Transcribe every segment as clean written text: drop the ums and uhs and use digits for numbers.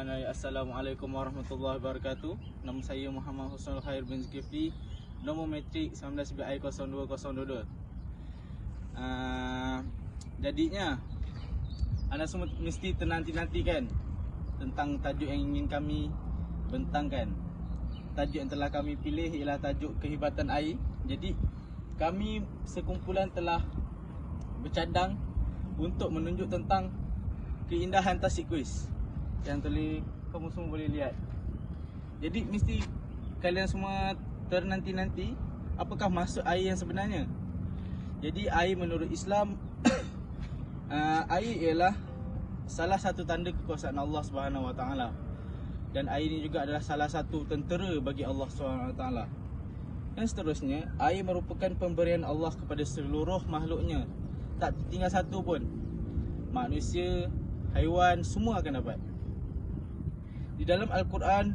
Bismillahirrahmanirrahim. Assalamualaikum warahmatullahi wabarakatuh. Nama saya Muhammad Husnul Khair bin Zulkifli. Nombor metrik 19BI0202. Jadinya anda semua mesti ternanti-nantikan tentang tajuk yang ingin kami bentangkan. Tajuk yang telah kami pilih ialah tajuk kehebatan air. Jadi kami sekumpulan telah bercadang untuk menunjuk tentang keindahan Tasik Kuis yang kamu semua boleh lihat. Jadi mesti kalian semua ternanti-nanti apakah maksud air yang sebenarnya. Jadi air menurut Islam air ialah salah satu tanda kekuasaan Allah Subhanahu Wa Taala. Dan air ini juga adalah salah satu tentera bagi Allah Subhanahu Wa Taala. Dan seterusnya, air merupakan pemberian Allah kepada seluruh makhluknya. Tak tinggal satu pun. Manusia, haiwan, semua akan dapat. Di dalam Al-Quran,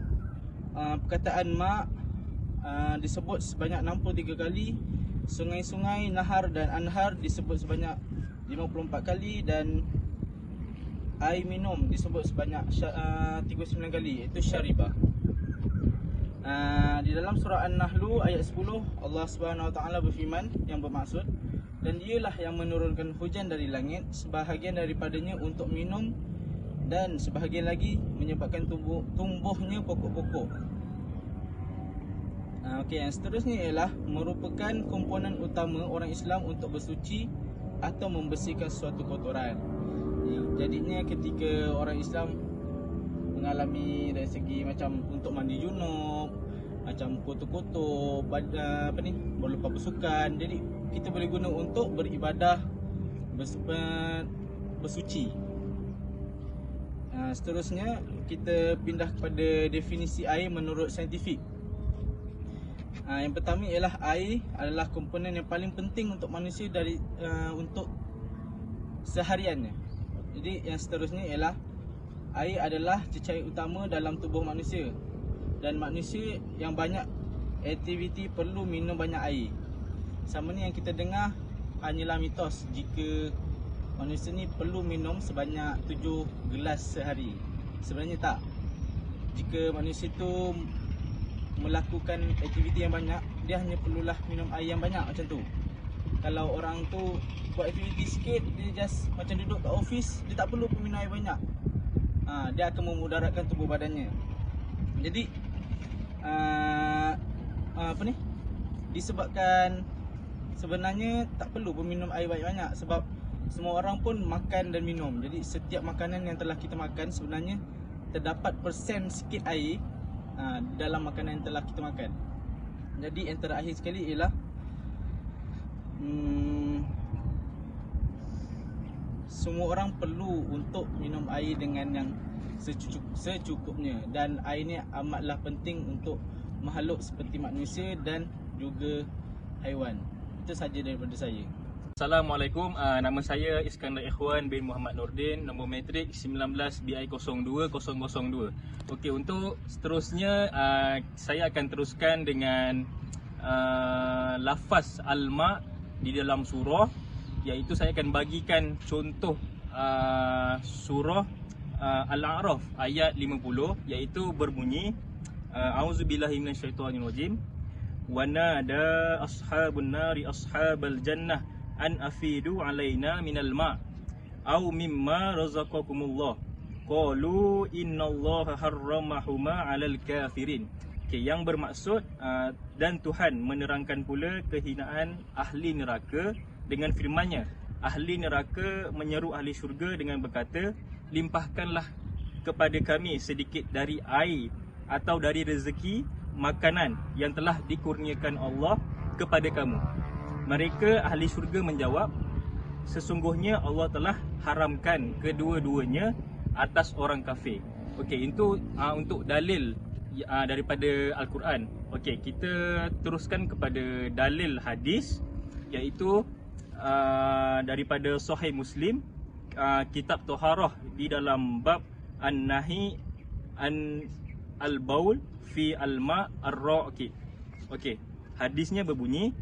perkataan ma' disebut sebanyak 63 kali. Sungai-sungai, nahar dan anhar disebut sebanyak 54 kali. Dan air minum disebut sebanyak 39 kali, iaitu syaribah. Di dalam surah An-Nahlu ayat 10, Allah Subhanahu Wa Taala berfirman yang bermaksud, dan dialah yang menurunkan hujan dari langit, sebahagian daripadanya untuk minum, dan sebahagian lagi menyebabkan tumbuhnya pokok-pokok. Okey, yang seterusnya ialah merupakan komponen utama orang Islam untuk bersuci atau membersihkan suatu kotoran. Jadinya ketika orang Islam mengalami dari segi macam untuk mandi junub, macam kotor-kotor, berlepas bersukan, jadi kita boleh guna untuk beribadah, bersuci. Seterusnya kita pindah kepada definisi air menurut saintifik. Yang pertama ialah air adalah komponen yang paling penting untuk manusia untuk sehariannya. Jadi yang seterusnya ialah air adalah cecair utama dalam tubuh manusia. Dan manusia yang banyak aktiviti perlu minum banyak air. Sama ni yang kita dengar hanyalah mitos jika manusia ni perlu minum sebanyak 7 gelas sehari. Sebenarnya tak. Jika manusia tu melakukan aktiviti yang banyak, dia hanya perlulah minum air yang banyak macam tu. Kalau orang tu buat aktiviti sikit, dia just macam duduk kat office, dia tak perlu pun minum air banyak. Dia akan memudaratkan tubuh badannya. Jadi disebabkan sebenarnya tak perlu pun minum air banyak-banyak, sebab semua orang pun makan dan minum. Jadi setiap makanan yang telah kita makan sebenarnya terdapat persen sikit air dalam makanan yang telah kita makan. Jadi yang terakhir sekali ialah semua orang perlu untuk minum air dengan yang secukupnya. Dan air ni amatlah penting untuk makhluk seperti manusia dan juga haiwan. Itu saja daripada saya. Assalamualaikum, nama saya Iskandar Ikhwan bin Muhammad Nordin, nombor metrik 19BI0202. Okey, untuk seterusnya saya akan teruskan dengan lafaz al-ma' di dalam surah, iaitu saya akan bagikan contoh surah Al-A'raf ayat 50, iaitu berbunyi A'udzubillahi minasyaitonirrajim. Wa nada ashabun nari ashabal jannah an afidu alaina minal ma' au mimma razaqakumullah qalu innallaha harramahuma 'alal kafirin. Okey, yang bermaksud dan Tuhan menerangkan pula kehinaan ahli neraka dengan firman-Nya. Ahli neraka menyeru ahli syurga dengan berkata, limpahkanlah kepada kami sedikit dari air atau dari rezeki makanan yang telah dikurniakan Allah kepada kamu. Mereka ahli syurga menjawab, sesungguhnya Allah telah haramkan kedua-duanya atas orang kafir. Okey, itu untuk dalil daripada Al-Quran. Okey, kita teruskan kepada dalil hadis, iaitu daripada Sahih Muslim, kitab Taharah di dalam bab An-Nahi an Al-Baul fi Al-Ma' Ar-Ra'ki. Okey, hadisnya berbunyi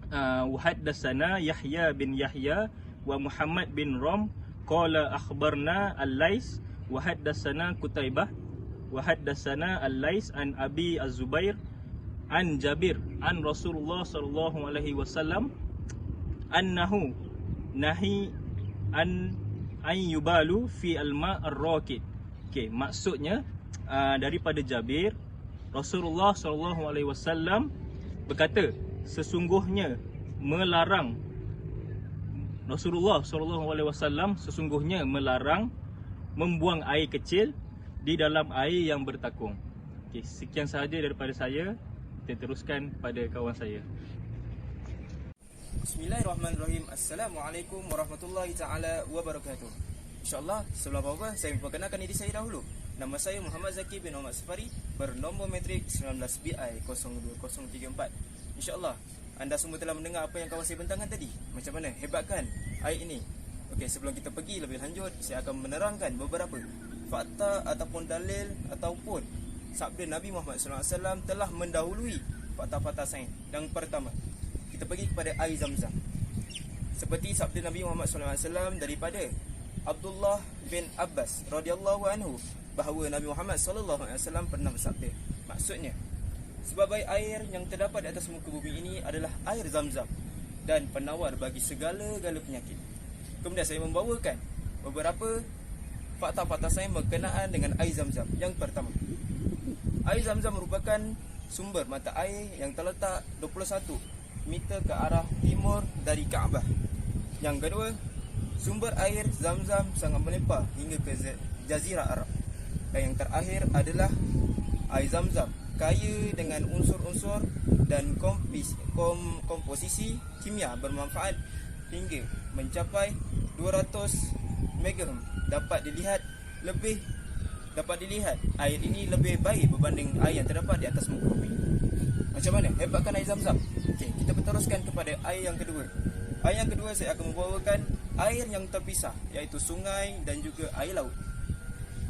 Haddatsana Yahya bin Yahya wa Muhammad bin Ram qala akhbarna Al-Lais wa haddatsana Qutaibah wa haddatsana Al-Lais an Abi Az-Zubair an Jabir an Rasulullah sallallahu alaihi wasallam annahu nahi an yubalu fi al-ma' ar-raqid. Okey, maksudnya daripada Jabir, Rasulullah sallallahu alaihi wasallam berkata, sesungguhnya melarang membuang air kecil di dalam air yang bertakung. Okey, sekian sahaja daripada saya. Kita teruskan pada kawan saya. Bismillahirrahmanirrahim. Assalamualaikum warahmatullahi taala wabarakatuh. InsyaAllah, sebelum apa-apa, saya memperkenalkan diri saya dahulu. Nama saya Muhammad Zaki bin Muhammad Safari, bernombor matrik 19BI 02034. InsyaAllah, anda semua telah mendengar apa yang kawan saya bentangkan tadi. Macam mana? Hebat kan ayat ini? Okey, sebelum kita pergi lebih lanjut, saya akan menerangkan beberapa fakta ataupun dalil ataupun sabda Nabi Muhammad SAW telah mendahului fakta-fakta sains. Yang pertama, kita pergi kepada air Zam-Zam. Seperti sabda Nabi Muhammad SAW daripada Abdullah bin Abbas radhiyallahu anhu, bahawa Nabi Muhammad SAW pernah bersabda, maksudnya, sebagai air yang terdapat di atas muka bumi ini adalah air Zam-Zam dan penawar bagi segala-gala penyakit. Kemudian saya membawakan beberapa fakta-fakta sains berkenaan dengan air Zam-Zam. Yang pertama, air Zam-Zam merupakan sumber mata air yang terletak 21 meter ke arah timur dari Kaabah. Yang kedua, sumber air Zam-Zam sangat melimpah hingga ke Jazirah Arab. Dan yang terakhir adalah air Zam-Zam kaya dengan unsur-unsur dan komposisi kimia bermanfaat hingga mencapai 200 megaohm. Dapat dilihat air ini lebih baik berbanding air yang terdapat di atas muka bumi. Macam mana? Hebatkan air Zam-Zam. Okey, kita berteruskan kepada air yang kedua. Air yang kedua saya akan membawakan air yang terpisah, iaitu sungai dan juga air laut.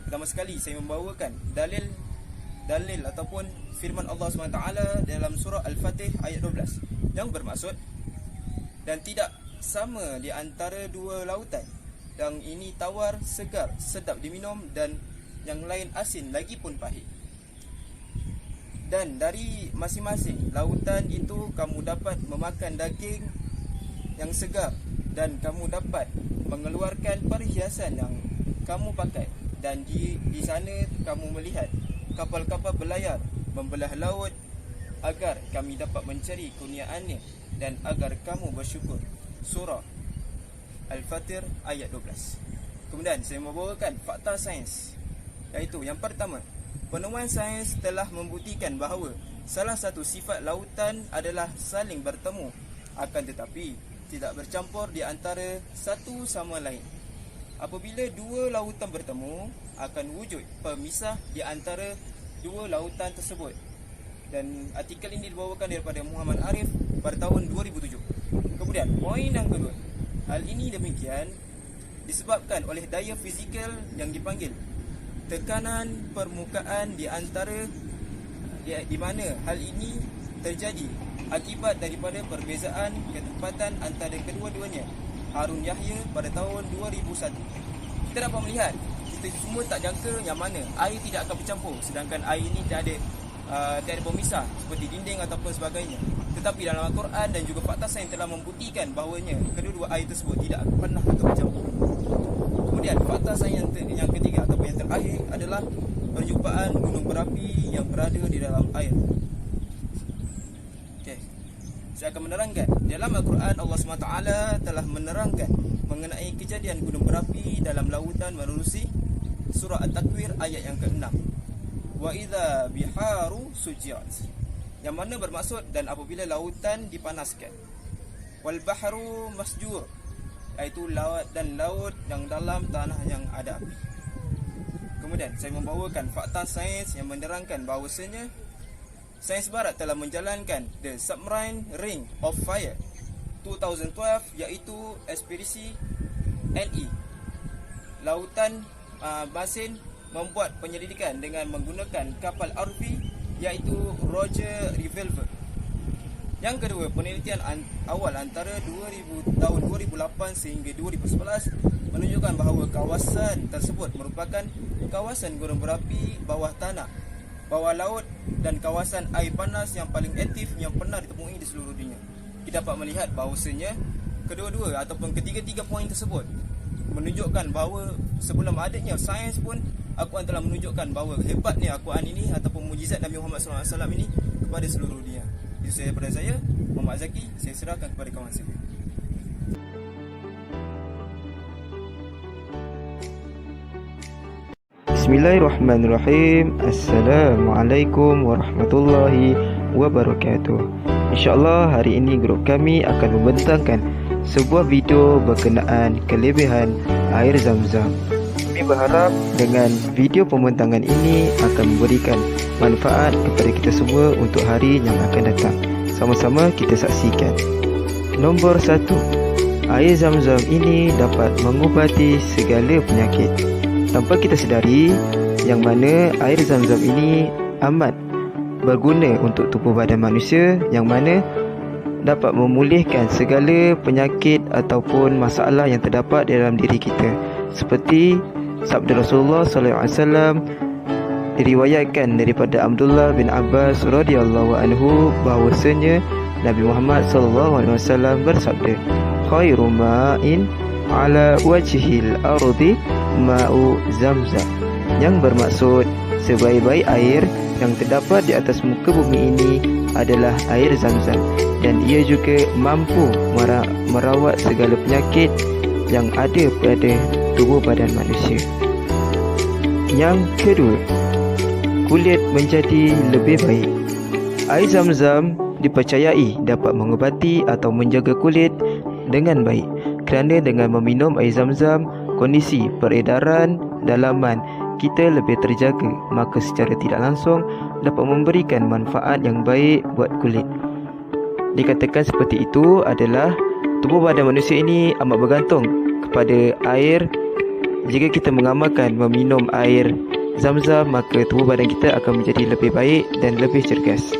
Pertama sekali saya membawakan dalil ataupun firman Allah SWT dalam surah Al-Fatih ayat 12 yang bermaksud, dan tidak sama di antara dua lautan, yang ini tawar, segar, sedap diminum, dan yang lain asin lagi pun pahit. Dan dari masing-masing lautan itu kamu dapat memakan daging yang segar, dan kamu dapat mengeluarkan perhiasan yang kamu pakai. Dan di sana kamu melihat kapal-kapal berlayar membelah laut agar kami dapat mencari kurniaannya dan agar kamu bersyukur. Surah Al-Fatir ayat 12. Kemudian saya membawakan fakta sains, iaitu yang pertama, penemuan sains telah membuktikan bahawa salah satu sifat lautan adalah saling bertemu, akan tetapi tidak bercampur di antara satu sama lain. Apabila dua lautan bertemu, akan wujud pemisah di antara dua lautan tersebut. Dan artikel ini dibawakan daripada Muhammad Arif pada tahun 2007. Kemudian poin yang kedua, hal ini demikian disebabkan oleh daya fizikal yang dipanggil tekanan permukaan di antara di mana hal ini terjadi akibat daripada perbezaan ketepatan antara kedua-duanya. Harun Yahya pada tahun 2001. Kita dapat melihat, kita semua tak jangka yang mana air tidak akan bercampur, sedangkan air ini tidak ada pemisah seperti dinding ataupun sebagainya. Tetapi dalam Al-Quran dan juga fakta sains telah membuktikan bahawanya kedua-dua air tersebut tidak pernah akan bercampur. Kemudian fakta sains yang ketiga ataupun yang terakhir adalah perjumpaan gunung berapi yang berada di dalam air. Okey, saya akan menerangkan. Dalam Al-Quran Allah SWT telah menerangkan mengenai kejadian gunung berapi dalam lautan menerusi surah At-Takwir ayat yang ke-6. Wa idza biharu sujiat, yang mana bermaksud dan apabila lautan dipanaskan. Wal bahru masjur, iaitu laut dan laut yang dalam tanah yang ada api. Kemudian saya membawakan fakta sains yang menerangkan bahawasanya sains barat telah menjalankan The Submarine Ring of Fire 2012, iaitu ekspedisi LE Lautan Basin membuat penyelidikan dengan menggunakan kapal RV, iaitu Roger Revolver. Yang kedua, penelitian awal antara tahun 2008 sehingga 2011 menunjukkan bahawa kawasan tersebut merupakan kawasan gunung berapi bawah tanah, bawah laut dan kawasan air panas yang paling aktif yang pernah ditemui di seluruh dunia. Kita dapat melihat bahawasanya kedua-dua ataupun ketiga-tiga poin tersebut menunjukkan bahawa sebelum adanya sains pun Al-Quran telah menunjukkan bahawa hebatnya Al-Quran ini ataupun mujizat Nabi Muhammad SAW ini kepada seluruh dunia. Itu saja daripada saya, Muhammad Zaki. Saya serahkan kepada kawan saya. Bismillahirrahmanirrahim. Assalamualaikum warahmatullahi wabarakatuh. InsyaAllah hari ini grup kami akan membentangkan sebuah video berkenaan kelebihan air Zam-Zam. Kami berharap dengan video pembentangan ini akan memberikan manfaat kepada kita semua untuk hari yang akan datang. Sama-sama kita saksikan. Nombor 1, air Zam-Zam ini dapat mengubati segala penyakit. Tanpa kita sedari, yang mana air Zam-Zam ini amat berguna untuk tubuh badan manusia, yang mana dapat memulihkan segala penyakit ataupun masalah yang terdapat dalam diri kita. Seperti sabda Rasulullah SAW diriwayatkan daripada Abdullah bin Abbas radhiyallahu anhu bahawasanya Nabi Muhammad SAW bersabda, khairu ma'in ala wajhil ardi ma'u Zamzam, yang bermaksud sebaik-baik air yang terdapat di atas muka bumi ini adalah air Zam-Zam, dan ia juga mampu merawat segala penyakit yang ada pada tubuh badan manusia. Yang kedua, kulit menjadi lebih baik. Air Zam-Zam dipercayai dapat mengubati atau menjaga kulit dengan baik, kerana dengan meminum air Zam-Zam, kondisi peredaran dalaman kita lebih terjaga, maka secara tidak langsung dapat memberikan manfaat yang baik buat kulit. Dikatakan seperti itu adalah tubuh badan manusia ini amat bergantung kepada air. Jika kita mengamalkan meminum air Zam-Zam, maka tubuh badan kita akan menjadi lebih baik dan lebih cergas.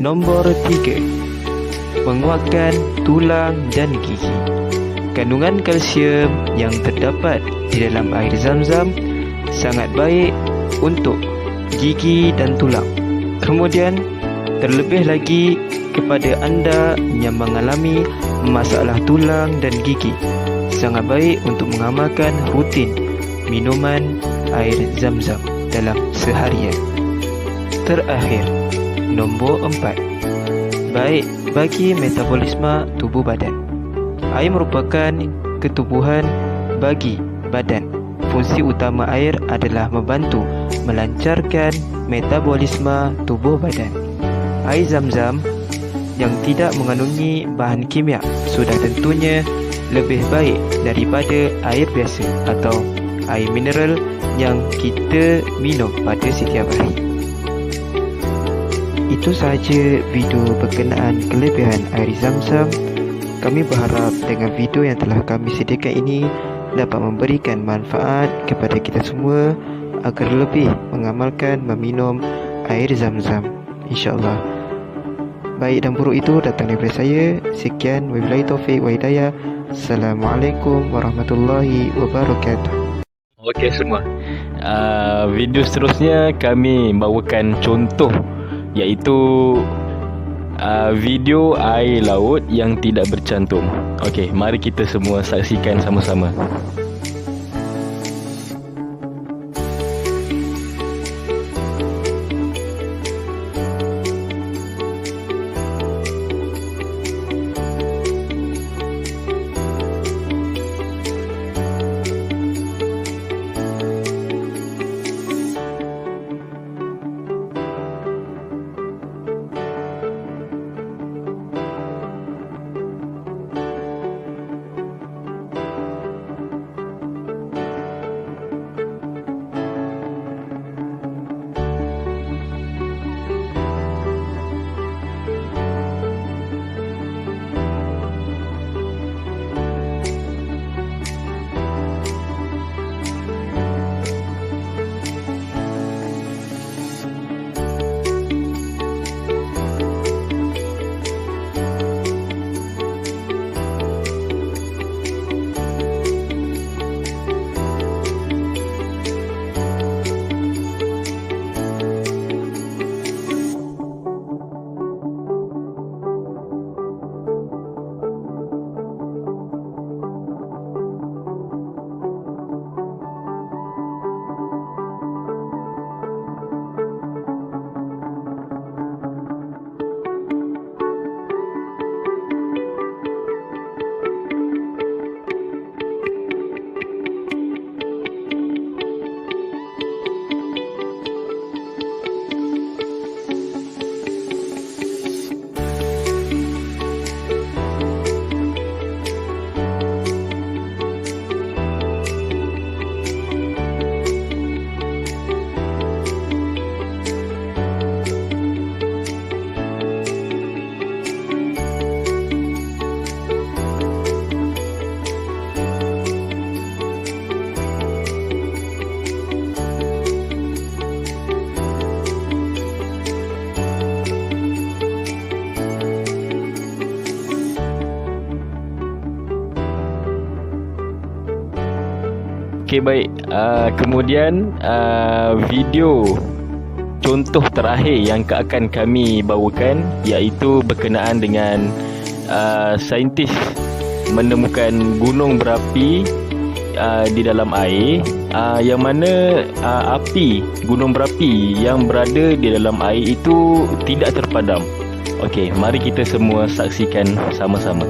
Nombor 3, menguatkan tulang dan gigi. Kandungan kalsium yang terdapat di dalam air Zam-Zam sangat baik untuk gigi dan tulang. Kemudian terlebih lagi kepada anda yang mengalami masalah tulang dan gigi, sangat baik untuk mengamalkan rutin minuman air Zam-Zam dalam seharian. Terakhir, nombor 4, baik bagi metabolisme tubuh badan. Air merupakan ketubuhan bagi badan. Fungsi utama air adalah membantu melancarkan metabolisme tubuh badan. Air Zam-Zam yang tidak mengandungi bahan kimia sudah tentunya lebih baik daripada air biasa atau air mineral yang kita minum pada setiap hari. Itu sahaja video berkenaan kelebihan air Zam-Zam. Kami berharap dengan video yang telah kami sediakan ini dapat memberikan manfaat kepada kita semua agar lebih mengamalkan meminum air Zam-Zam, insya-Allah. Baik dan buruk itu datang daripada saya. Sekian, wabillahi taufiq wa hidayah. Assalamualaikum warahmatullahi wabarakatuh. Okey semua. Video seterusnya kami bawakan contoh, iaitu video air laut yang tidak bercantum. Okey, mari kita semua saksikan sama-sama. Okey, baik. Kemudian video contoh terakhir yang akan kami bawakan iaitu berkenaan dengan saintis menemukan gunung berapi di dalam air, yang mana api gunung berapi yang berada di dalam air itu tidak terpadam. Okey, mari kita semua saksikan sama-sama.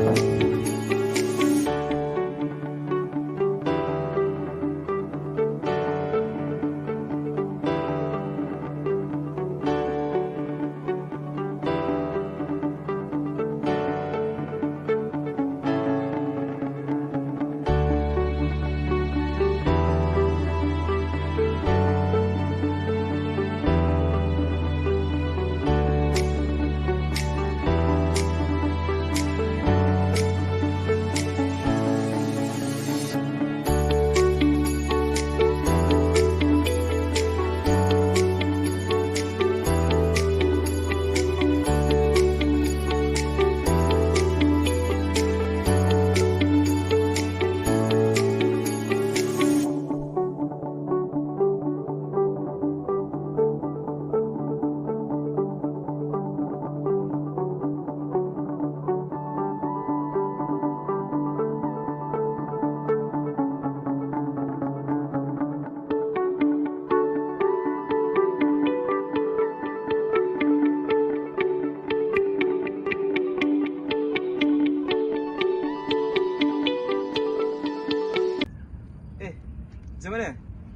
Macam mana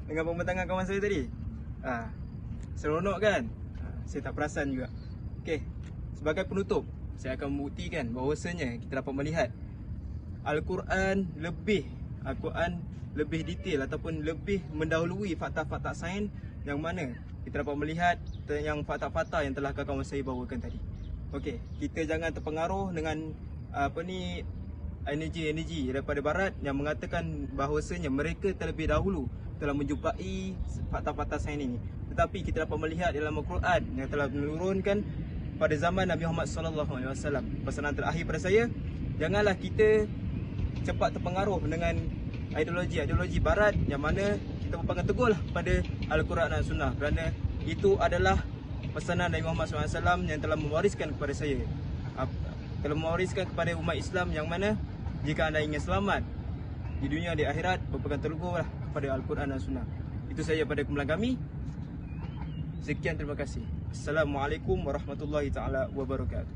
dengan pembentangan kawan saya tadi? Seronok kan? Saya tak perasan juga. Okey, sebagai penutup, saya akan membuktikan bahawasanya kita dapat melihat Al-Quran lebih detail ataupun lebih mendahului fakta-fakta sains, yang mana kita dapat melihat yang fakta-fakta yang telah kawan saya bawakan tadi. Okey, kita jangan terpengaruh dengan energi daripada barat yang mengatakan bahawasanya mereka terlebih dahulu telah menjumpai fakta-fakta sains ini. Tetapi kita dapat melihat dalam Al-Quran yang telah menurunkan pada zaman Nabi Muhammad SAW. Pesanan terakhir pada saya, janganlah kita cepat terpengaruh dengan ideologi barat, yang mana kita berpegang teguhlah pada Al-Quran dan Sunnah, kerana itu adalah pesanan Nabi Muhammad SAW yang telah mewariskan kepada saya, telah mewariskan kepada umat Islam, yang mana jika anda ingin selamat di dunia di akhirat, berpegang teguhlah pada Al-Quran dan Sunnah. Itu saja pada kumpulan kami. Sekian, terima kasih. Assalamualaikum warahmatullahi taala wabarakatuh.